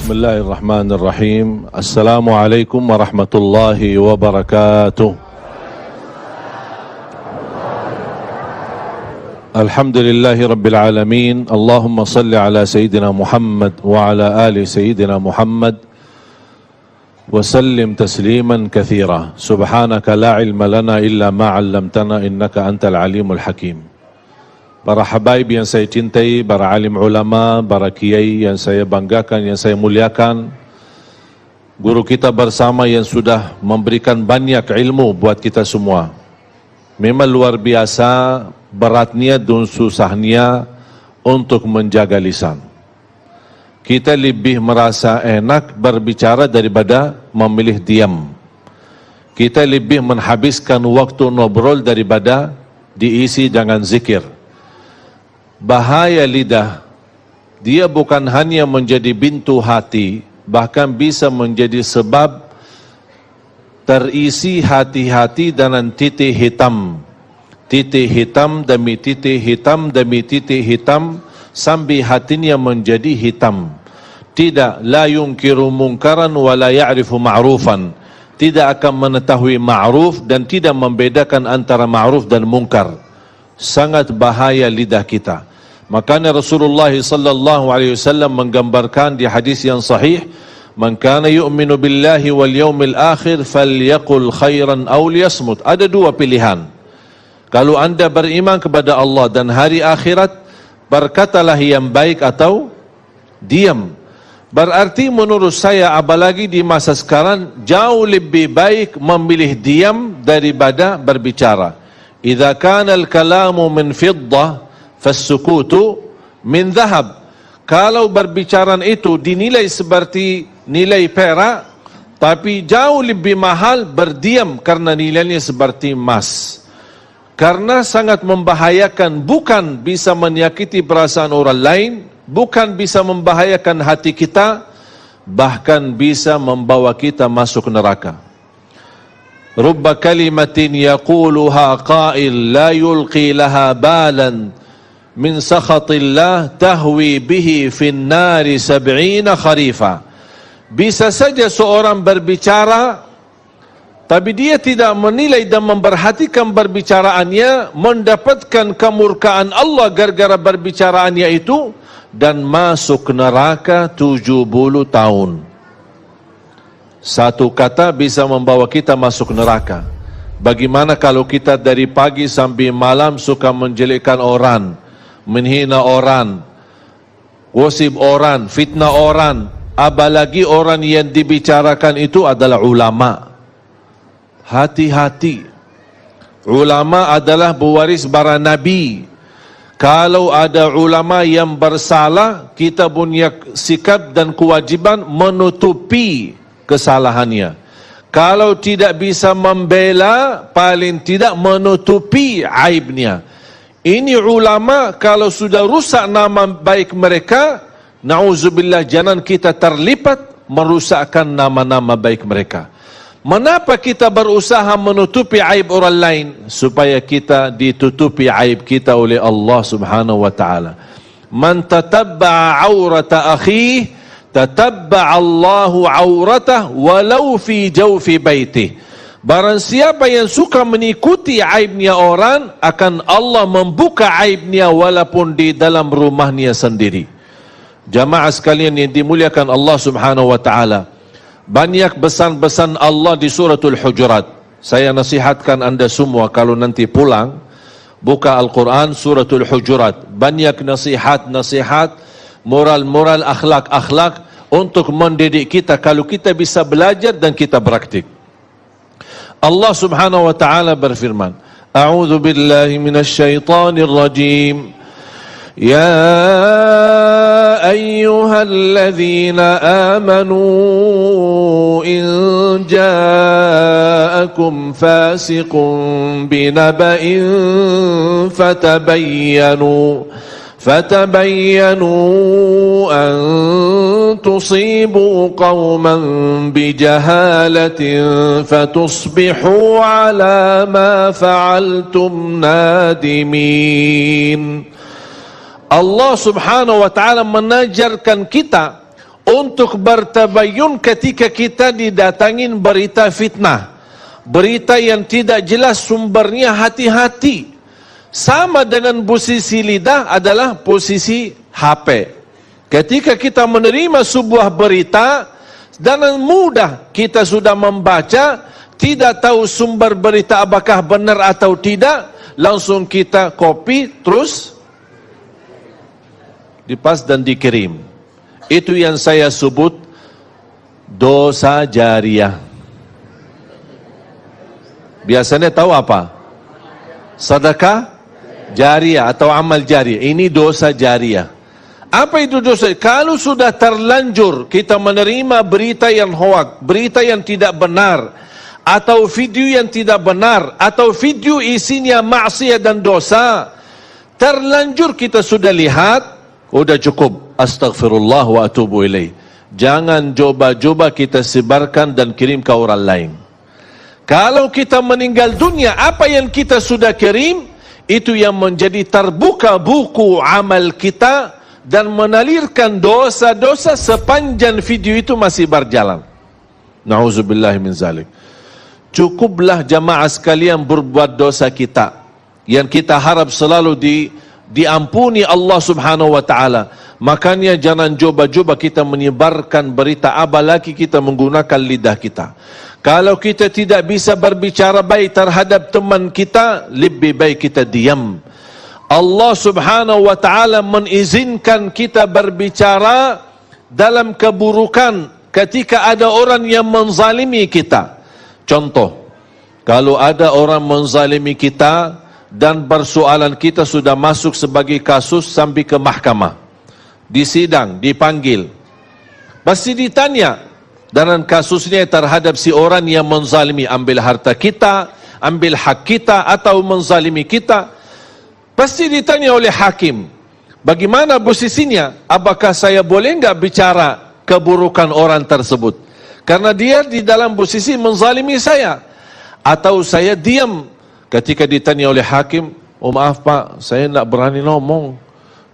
Bismillahirrahmanirrahim. Assalamualaikum warahmatullahi wabarakatuh. Alhamdulillahi rabbil alamin. Allahumma salli ala Sayyidina Muhammad wa ala ali Sayyidina Muhammad wa sallim tasliman kathira. Subhanaka la ilma lana illa ma 'allamtana innaka antal alimul hakim. Para habaib yang saya cintai, para alim ulama, para kiai yang saya banggakan, yang saya muliakan, guru kita bersama yang sudah memberikan banyak ilmu buat kita semua. Memang luar biasa beratnya dan susahnya untuk menjaga lisan. Kita lebih merasa enak berbicara daripada memilih diam. Kita lebih menghabiskan waktu ngobrol daripada diisi dengan zikir. Bahaya lidah, dia bukan hanya menjadi pintu hati, bahkan bisa menjadi sebab terisi hati-hati dengan titik hitam. Titik hitam demi titik hitam demi titik hitam sampai hatinya menjadi hitam. Tidak, la yunkiru munkaran wa la ya'rifu ma'rufan. Tidak akan mengetahui ma'ruf dan tidak membedakan antara ma'ruf dan munkar. Sangat bahaya lidah kita. Makanya Rasulullah sallallahu alaihi wasallam menggambarkan di hadis yang sahih, "Man kana yu'minu billahi wal yawmil akhir falyaqul khairan aw liyasmut." Ada dua pilihan. Kalau anda beriman kepada Allah dan hari akhirat, berkatalah yang baik atau diam. Berarti menurut saya, apalagi di masa sekarang, jauh lebih baik memilih diam daripada berbicara. Idza kana al-kalamu min fiddah fassukutu min dhahab. Kalau berbicaraan itu dinilai seperti nilai perak, tapi jauh lebih mahal berdiam karena nilainya seperti emas. Karena sangat membahayakan, bukan bisa menyakiti perasaan orang lain, bukan bisa membahayakan hati kita, bahkan bisa membawa kita masuk neraka. Rubba kalimatin yaquluha qail la yulqi laha balan min sakhatillah tahwi bihi fin nari 70 kharifa. Bisa saja seorang berbicara tapi dia tidak menilai dan memperhatikan perbicaraannya, mendapatkan kemurkaan Allah gara-gara perbicaraannya itu dan masuk neraka 70 tahun. Satu kata bisa membawa kita masuk neraka. Bagaimana kalau kita dari pagi sampai malam suka menjelekkan orang, menghina orang, gosip orang, fitnah orang, apalagi orang yang dibicarakan itu adalah ulama. Hati-hati. Ulama adalah pewaris para nabi. Kalau ada ulama yang bersalah, kita punya sikap dan kewajiban menutupi kesalahannya. Kalau tidak bisa membela, paling tidak menutupi aibnya. Ini ulama, kalau sudah rusak nama baik mereka, na'udzubillah, jangan kita terlibat merusakkan nama-nama baik mereka. Mengapa kita berusaha menutupi aib orang lain? Supaya kita ditutupi aib kita oleh Allah subhanahu wa ta'ala. Man tatabba'a awrata akhih, tatabba'a Allahu awratah walau fi jawfi baitih. Barang siapa yang suka mengikuti aibnya orang, akan Allah membuka aibnya walaupun di dalam rumahnya sendiri. Jamaah sekalian yang dimuliakan Allah subhanahu wa ta'ala, banyak pesan-pesan Allah di suratul Hujurat. Saya nasihatkan anda semua kalau nanti pulang, buka Al-Quran suratul Hujurat. Banyak nasihat-nasihat, moral-moral, akhlak-akhlak untuk mendidik kita kalau kita bisa belajar dan kita praktik. Allah subhanahu wa ta'ala berfirman, A'udzu billahi minasy syaithanir rajim. Ya ayyuhalladzina amanu in ja'akum fasiqun binaba'in فتبينوا أن تصيبوا قوما بجهالة فتصبحوا على ما فعلتم نادمين. Allah subhanahu wa ta'ala mengajarkan kita untuk bertabayun ketika kita didatangin berita fitnah, berita yang tidak jelas sumbernya, hati-hati. Sama dengan posisi lidah adalah posisi HP. Ketika kita menerima sebuah berita, dengan mudah kita sudah membaca, tidak tahu sumber berita apakah benar atau tidak, langsung kita copy, terus dipas dan dikirim. Itu yang saya sebut dosa jariah. Biasanya tahu apa? Sedekah jariah atau amal jariah. Ini dosa jariah. Apa itu dosa? Kalau sudah terlanjur kita menerima berita yang hoak, berita yang tidak benar, atau video yang tidak benar, atau video isinya maksiat dan dosa, terlanjur kita sudah lihat, udah cukup. Astaghfirullah wa atubu ilaih. Jangan coba-coba kita sebarkan dan kirim ke orang lain. Kalau kita meninggal dunia, apa yang kita sudah kirim, itu yang menjadi terbuka buku amal kita, dan menalirkan dosa-dosa sepanjang video itu masih berjalan. Na'udzubillah min zalik. Cukuplah jamaah sekalian berbuat dosa kita, yang kita harap selalu diampuni Allah subhanahu wa ta'ala. Makanya jangan coba-coba kita menyebarkan berita, apalagi kita menggunakan lidah kita. Kalau kita tidak bisa berbicara baik terhadap teman kita, lebih baik kita diam. Allah subhanahu wa ta'ala mengizinkan kita berbicara dalam keburukan ketika ada orang yang menzalimi kita. Contoh, kalau ada orang menzalimi kita dan persoalan kita sudah masuk sebagai kasus sampai ke mahkamah, di sidang, dipanggil, pasti ditanya dalam kasusnya terhadap si orang yang menzalimi, ambil harta kita, ambil hak kita, atau menzalimi kita. Pasti ditanya oleh hakim, bagaimana posisinya? Apakah saya boleh enggak bicara keburukan orang tersebut? Karena dia di dalam posisi menzalimi saya. Atau saya diam ketika ditanya oleh hakim, oh maaf pak, saya enggak berani ngomong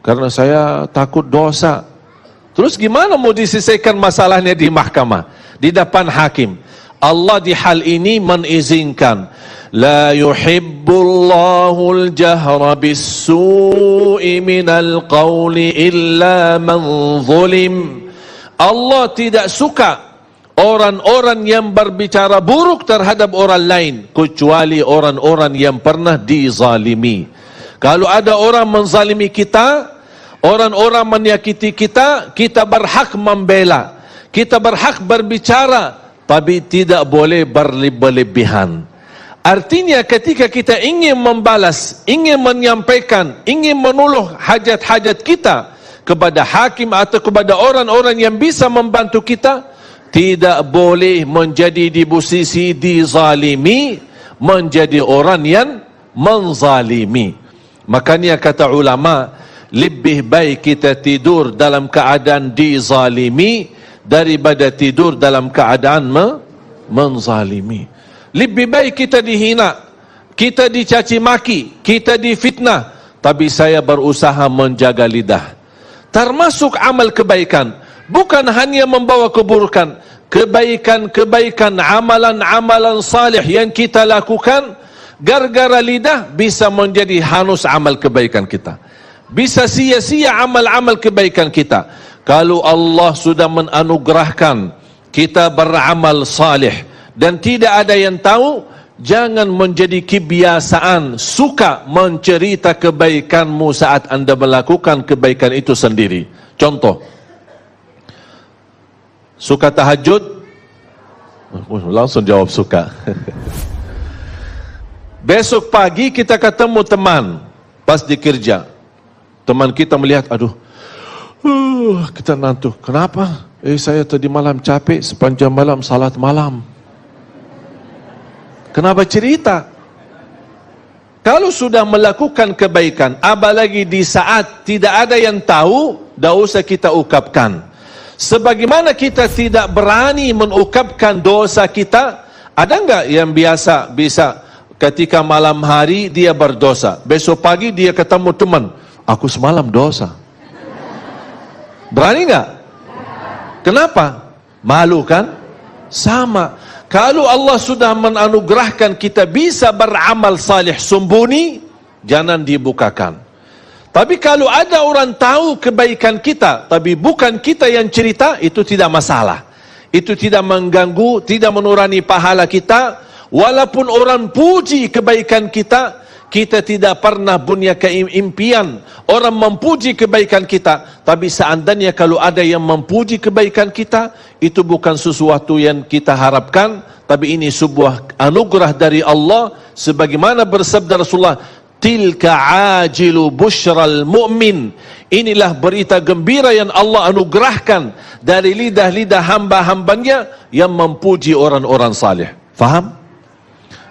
karena saya takut dosa. Terus gimana mau diselesaikan masalahnya di mahkamah, di depan hakim? Allah di hal ini mengizinkan. La yuhibbullahul jahra bis-su'i minal qawli illa man zulim. Allah tidak suka orang-orang yang berbicara buruk terhadap orang lain, kecuali orang-orang yang pernah dizalimi. Kalau ada orang menzalimi kita, orang-orang menyakiti kita, kita berhak membela, kita berhak berbicara, tapi tidak boleh berlebihan. Artinya ketika kita ingin membalas, ingin menyampaikan, ingin menolong hajat-hajat kita kepada hakim atau kepada orang-orang yang bisa membantu kita, tidak boleh menjadi di posisi dizalimi, menjadi orang yang menzalimi. Makanya kata ulama, lebih baik kita tidur dalam keadaan dizalimi daripada tidur dalam keadaan menzalimi. Lebih baik kita dihina, kita dicaci maki, kita difitnah, tapi saya berusaha menjaga lidah. Termasuk amal kebaikan, bukan hanya membawa keburukan, kebaikan-kebaikan, amalan-amalan salih yang kita lakukan, gara-gara lidah bisa menjadi hanus amal kebaikan kita, bisa sia-sia amal-amal kebaikan kita. Kalau Allah sudah menanugerahkan kita beramal salih dan tidak ada yang tahu, jangan menjadi kebiasaan suka mencerita kebaikanmu saat anda melakukan kebaikan itu sendiri. Contoh, suka tahajud? Langsung jawab suka. Besok pagi kita ketemu teman pas di kerja, teman kita melihat, aduh, kita ngantuk. Kenapa? Saya tadi malam capek, sepanjang malam salat malam. Kenapa cerita? Kalau sudah melakukan kebaikan, apalagi di saat tidak ada yang tahu, tidak usah kita ungkapkan. Sebagaimana kita tidak berani mengungkapkan dosa kita, ada enggak yang biasa bisa ketika malam hari dia berdosa, besok pagi dia ketemu teman, aku semalam dosa. Berani enggak? Kenapa? Malu kan? Sama. Kalau Allah sudah menanugerahkan kita bisa beramal salih sembunyi, jangan dibukakan. Tapi kalau ada orang tahu kebaikan kita, tapi bukan kita yang cerita, itu tidak masalah. Itu tidak mengganggu, tidak mengurangi pahala kita. Walaupun orang puji kebaikan kita, kita tidak pernah punya keimpian orang memuji kebaikan kita. Tapi seandainya kalau ada yang memuji kebaikan kita, itu bukan sesuatu yang kita harapkan, tapi ini sebuah anugerah dari Allah. Sebagaimana bersabda Rasulullah, tilka ajilu busyral mu'min, inilah berita gembira yang Allah anugerahkan dari lidah-lidah hamba-hambanya yang memuji orang-orang saleh. Faham?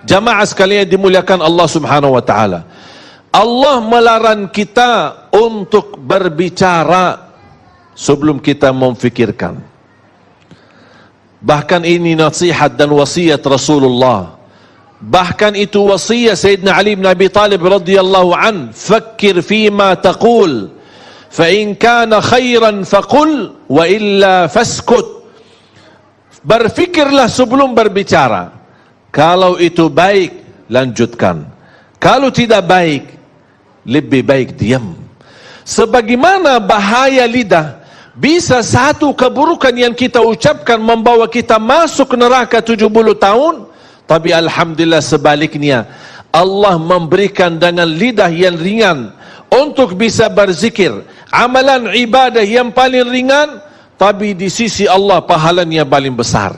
Jamaah sekalian dimuliakan Allah Subhanahu wa taala. Allah melarang kita untuk berbicara sebelum kita memfikirkan. Bahkan ini nasihat dan wasiat Rasulullah. Bahkan itu wasiat Sayyidina Ali bin Abi Talib radhiyallahu an, "Fakkir fima taqul, fa in kana khairan faqul wa illa faskut." Berfikirlah sebelum berbicara. Kalau itu baik, lanjutkan. Kalau tidak baik, lebih baik diam. Sebagaimana bahaya lidah, bisa satu keburukan yang kita ucapkan membawa kita masuk neraka 70 tahun. Tapi alhamdulillah sebaliknya, Allah memberikan dengan lidah yang ringan untuk bisa berzikir, amalan ibadah yang paling ringan, tapi di sisi Allah pahalanya paling besar.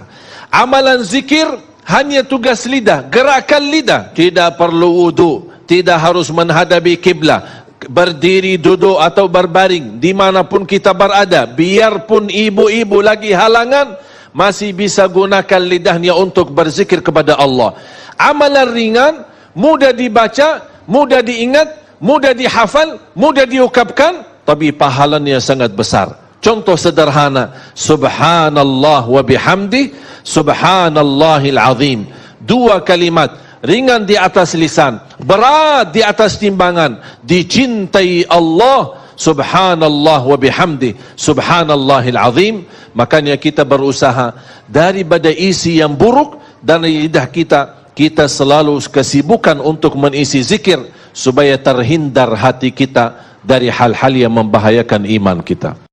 Amalan zikir hanya tugas lidah, gerakan lidah, tidak perlu wudu, tidak harus menghadapi kiblat, berdiri, duduk atau berbaring, dimanapun kita berada, biarpun ibu-ibu lagi halangan, masih bisa gunakan lidahnya untuk berzikir kepada Allah. Amalan ringan, mudah dibaca, mudah diingat, mudah dihafal, mudah diucapkan, tapi pahalanya sangat besar. Contoh sederhana, subhanallah wa bihamdi, subhanallahil azim. Dua kalimat, ringan di atas lisan, berat di atas timbangan, dicintai Allah, subhanallah wa bihamdi, subhanallahil azim. Makanya kita berusaha daripada isi yang buruk dan lidah kita, kita selalu kesibukan untuk mengisi zikir supaya terhindar hati kita dari hal-hal yang membahayakan iman kita.